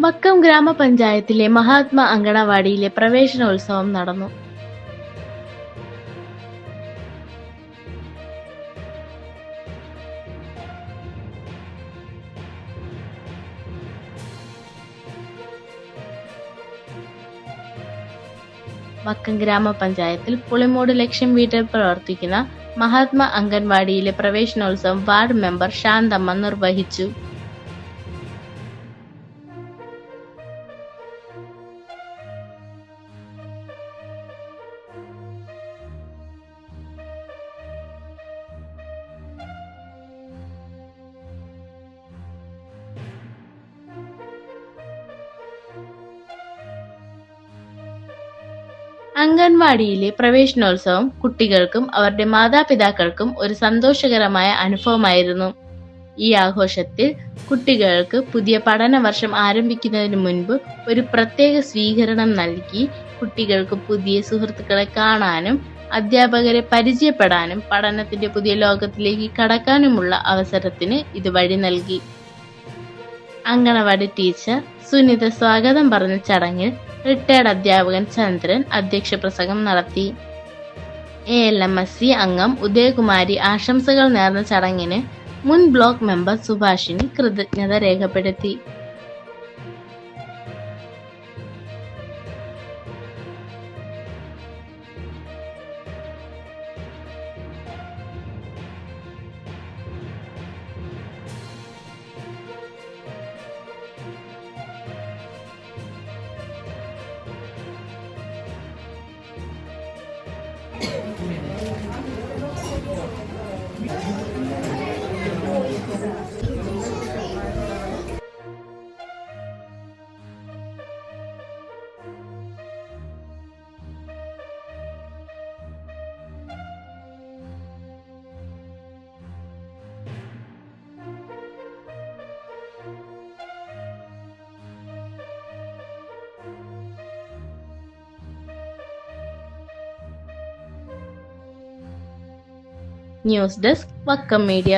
വക്കം ഗ്രാമപഞ്ചായത്തിലെ മഹാത്മാ അങ്കണവാടിയിലെ പ്രവേശനോത്സവം നടന്നു. വക്കം ഗ്രാമപഞ്ചായത്തിൽ പുളിമൂട് ലക്ഷ്യം വീട്ടിൽ പ്രവർത്തിക്കുന്ന മഹാത്മാ അംഗൻവാടിയിലെ പ്രവേശനോത്സവം വാർഡ് മെമ്പർ ശാന്തമ്മ നിർവഹിച്ചു. അംഗൻവാടിയിലെ പ്രവേശനോത്സവം കുട്ടികൾക്കും അവരുടെ മാതാപിതാക്കൾക്കും ഒരു സന്തോഷകരമായ അനുഭവമായിരുന്നു. ഈ ആഘോഷത്തിൽ കുട്ടികൾക്ക് പുതിയ പഠന വർഷം ആരംഭിക്കുന്നതിന് മുൻപ് ഒരു പ്രത്യേക സ്വീകരണം നൽകി കുട്ടികൾക്ക് പുതിയ സുഹൃത്തുക്കളെ കാണാനും അധ്യാപകരെ പരിചയപ്പെടാനും പഠനത്തിന്റെ പുതിയ ലോകത്തിലേക്ക് കടക്കാനുമുള്ള അവസരത്തിന് ഇത് വഴി നൽകി. അങ്കണവാടി ടീച്ചർ സുനിത സ്വാഗതം പറഞ്ഞ ചടങ്ങിൽ റിട്ടയർഡ് അധ്യാപകൻ ചന്ദ്രൻ അധ്യക്ഷ പ്രസംഗം നടത്തി. ALMSC അംഗം ഉദയകുമാരി ആശംസകൾ നേർന്ന ചടങ്ങിന് മുൻ ബ്ലോക്ക് മെമ്പർ സുഭാഷിണി കൃതജ്ഞത രേഖപ്പെടുത്തി. News desk Vakkam media.